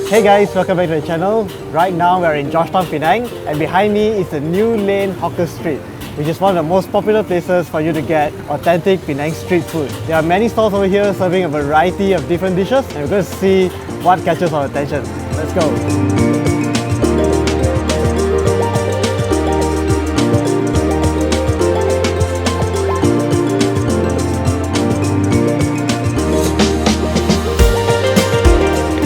Hey guys, welcome back to the channel. Right now we're in Georgetown, Penang, and behind me is the New Lane Hawker Street, which is one of the most popular places for you to get authentic Penang street food. There are many stalls over here serving a variety of different dishes, and we're going to see what catches our attention. Let's go!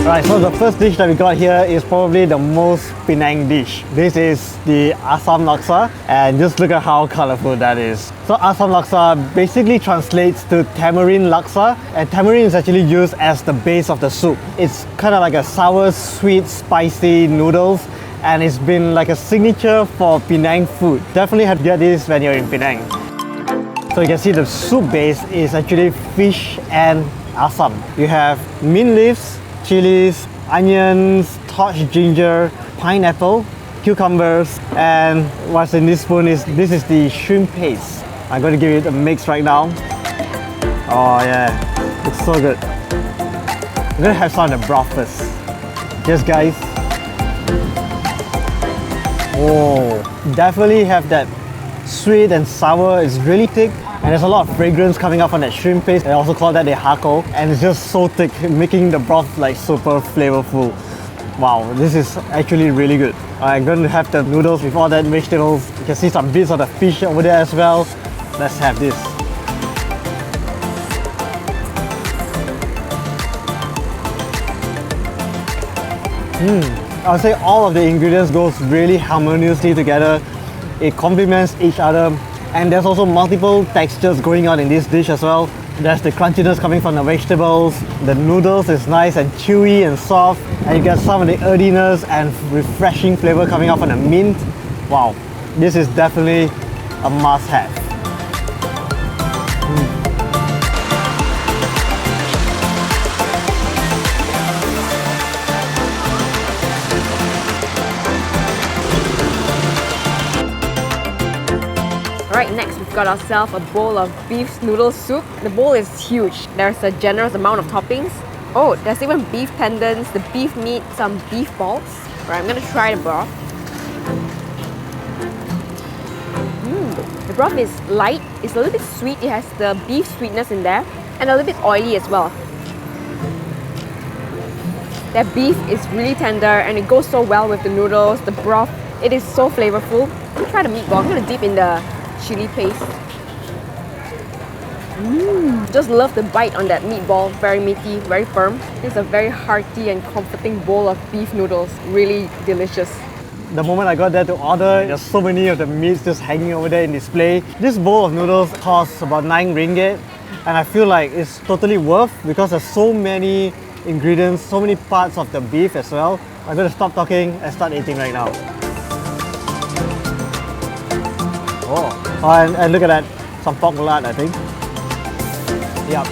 Alright, so the first dish that we got here is probably the most Penang dish. This is the Assam Laksa, and just look at how colourful that is. So Assam Laksa basically translates to tamarind laksa, and tamarind is actually used as the base of the soup. It's kind of like a sour, sweet, spicy noodles, and it's been like a signature for Penang food. Definitely have to get this when you're in Penang. So you can see the soup base is actually fish and Assam. You have mint leaves, chilies, onions, torched ginger, pineapple, cucumbers, and what's in this spoon is the shrimp paste. I'm going to give it a mix right now. Oh yeah, looks so good. I'm going to have some of the broth first. Cheers guys. Oh, definitely have that sweet and sour. It's really thick. And there's a lot of fragrance coming up from that shrimp paste. They also call that the HAWKER, and it's just so thick, making the broth like super flavorful. Wow, this is actually really good. I'm going to have the noodles with all that vegetables. You can see some bits of the fish over there as well. Let's have this. I would say all of the ingredients goes really harmoniously together. It complements each other. And there's also multiple textures going on in this dish as well. There's the crunchiness coming from the vegetables. The noodles is nice and chewy and soft. And you get some of the earthiness and refreshing flavor coming out from the mint. Wow, this is definitely a must-have. Alright, next we've got ourselves a bowl of beef noodle soup. The bowl is huge. There's a generous amount of toppings. Oh, there's even beef tendons, the beef meat, some beef balls. Alright, I'm gonna try the broth. The broth is light, it's a little bit sweet, it has the beef sweetness in there, and a little bit oily as well. That beef is really tender and it goes so well with the noodles, the broth. It is so flavorful. Let me try the meatball. I'm gonna dip in the chili paste. Just love the bite on that meatball. Very meaty, very firm. It's a very hearty and comforting bowl of beef noodles. Really delicious. The moment I got there to order, there's so many of the meats just hanging over there in display. This bowl of noodles costs about 9 ringgit, and I feel like it's totally worth because there's so many ingredients, so many parts of the beef as well. I'm going to stop talking and start eating right now. Oh, and look at that, some pork lard, I think. Yep,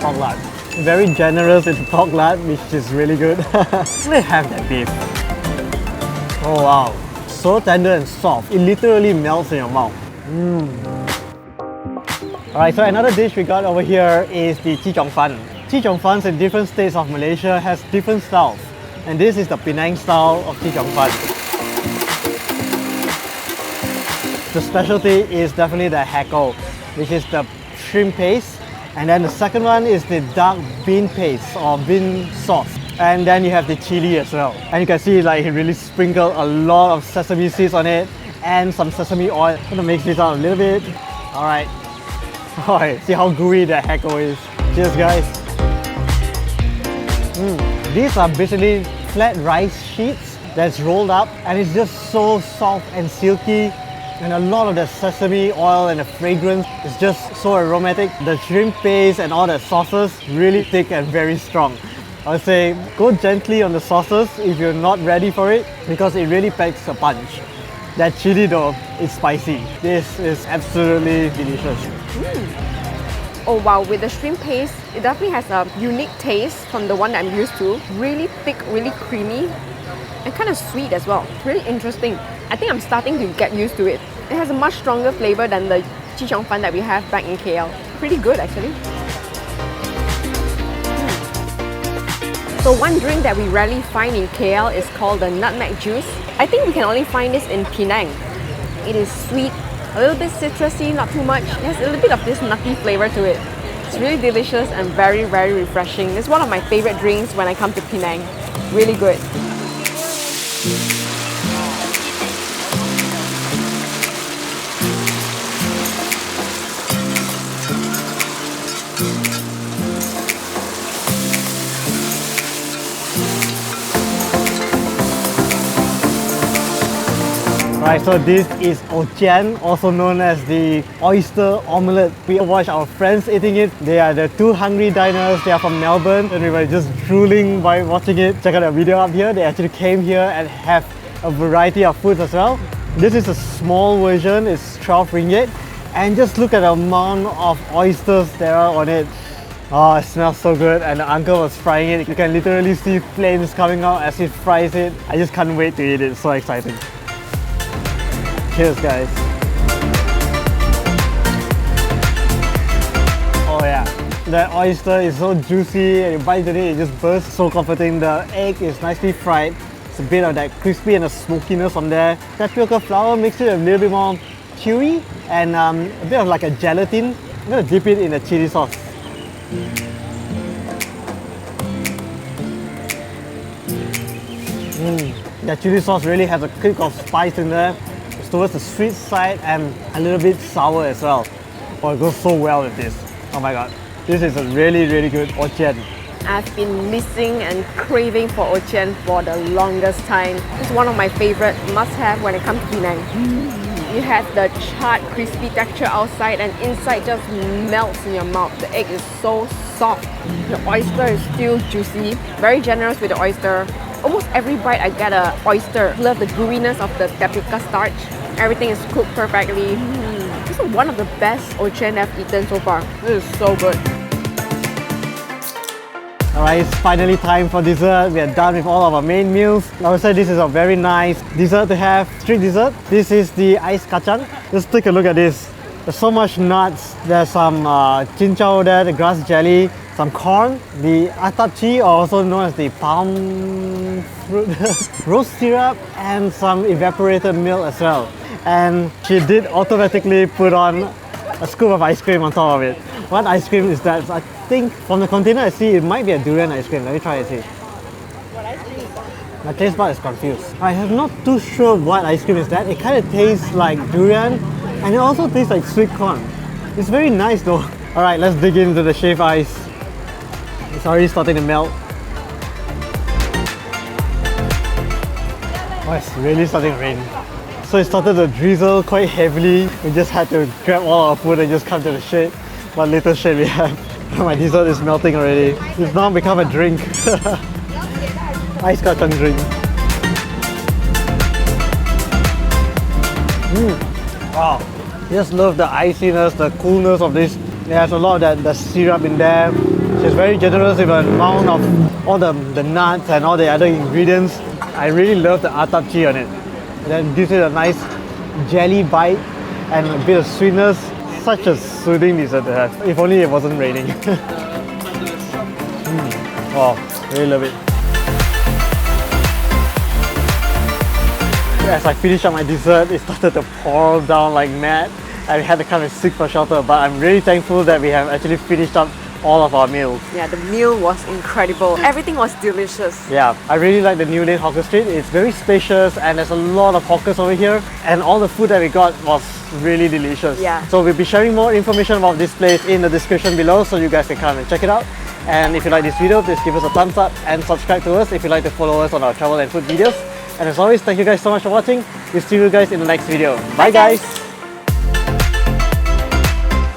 pork lard. Very generous with pork lard, which is really good. Let me have that beef. Oh wow, so tender and soft. It literally melts in your mouth. Alright, so another dish we got over here is the Cheong fans in different states of Malaysia has different styles. And this is the Penang style of Cheong fan. The specialty is definitely the HAWKER, which is the shrimp paste. And then the second one is the dark bean paste or bean sauce. And then you have the chili as well. And you can see like he really sprinkled a lot of sesame seeds on it and some sesame oil. I'm gonna mix this out a little bit. Alright. Alright, see how gooey the HAWKER is. Cheers guys. These are basically flat rice sheets that's rolled up, and it's just so soft and silky. And a lot of the sesame oil and the fragrance is just so aromatic. The shrimp paste and all the sauces really thick and very strong. I would say go gently on the sauces if you're not ready for it, because it really packs a punch. That chili though is spicy. This is absolutely delicious. Oh wow, with the shrimp paste, it definitely has a unique taste from the one that I'm used to. Really thick, really creamy, and kind of sweet as well. Really interesting. I think I'm starting to get used to it. It has a much stronger flavor than the Cheong fan that we have back in KL. Pretty good actually. So one drink that we rarely find in KL is called the nutmeg juice. I think we can only find this in Penang. It is sweet, a little bit citrusy, not too much. It has a little bit of this nutty flavor to it. It's really delicious and very, very refreshing. It's one of my favorite drinks when I come to Penang. Really good. Right, so this is Chien, also known as the Oyster Omelette. We watched our friends eating it. They are the two hungry diners. They are from Melbourne and we were just drooling by watching it. Check out the video up here. They actually came here and have a variety of foods as well. This is a small version, it's 12 ringgit. And just look at the amount of oysters there are on it. Oh, it smells so good, and the uncle was frying it. You can literally see flames coming out as he fries it. I just can't wait to eat it, it's so exciting. Cheers, guys. Oh yeah, that oyster is so juicy and you bite into it, it just bursts, so comforting. The egg is nicely fried. It's a bit of that crispy and the smokiness on there. Tapioca flour makes it a little bit more chewy and a bit of like a gelatin. I'm gonna dip it in the chili sauce. The chili sauce really has a kick of spice in there. It's towards the sweet side and a little bit sour as well. Oh, it goes so well with this. Oh my god. This is a really, really good Chien. I've been missing and craving for Chien for the longest time. It's one of my favorite must-have when it comes to Penang. You have the charred crispy texture outside and inside just melts in your mouth. The egg is so soft. The oyster is still juicy. Very generous with the oyster. Almost every bite I get an oyster. Love the gooiness of the tapioca starch. Everything is cooked perfectly. This is one of the best Chien I've eaten so far. This is so good. Alright, it's finally time for dessert. We are done with all of our main meals. I would say this is a very nice dessert to have. Street dessert. This is the Ice Kacang. Just take a look at this. There's so much nuts. There's some chin chow there, the grass jelly, some corn, the atap Chee, also known as the palm fruit, rose syrup, and some evaporated milk as well. And she did automatically put on a scoop of ice cream on top of it. What ice cream is that? I think from the container I see it might be a durian ice cream. Let me try and see. What ice cream is that? My taste bud is confused. I am not too sure what ice cream is that. It kind of tastes like durian and it also tastes like sweet corn. It's very nice though. Alright, let's dig into the shaved ice. It's already starting to melt. Oh, it's really starting to rain. So it started to drizzle quite heavily. We just had to grab all our food and just come to the shade. What little shade we have. My dessert is melting already. It's now become a drink. Ice Kacang drink. Wow. Just love the iciness, the coolness of this. There's a lot of the syrup in there. She's very generous with the amount of all the nuts and all the other ingredients. I really love the atap Chee on it. And then gives it a nice jelly bite and a bit of sweetness. Such a soothing dessert to have. If only it wasn't raining. Wow, really love it. As I finished up my dessert, it started to pour down like mad. I had to come and seek for shelter, but I'm really thankful that we have actually finished up all of our meals. Yeah, the meal was incredible. Everything was delicious. Yeah, I really like the new lane hawker street. It's very spacious and there's a lot of hawkers over here, and all the food that we got was really delicious. Yeah. So we'll be sharing more information about this place in the description below so you guys can come and check it out. And if you like this video, please give us a thumbs up and subscribe to us if you'd like to follow us on our travel and food videos. And as always, thank you guys so much for watching. We'll see you guys in the next video. Bye guys!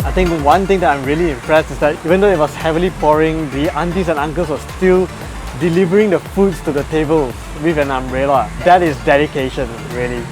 I think one thing that I'm really impressed is that even though it was heavily pouring, the aunties and uncles were still delivering the foods to the tables with an umbrella. That is dedication, really.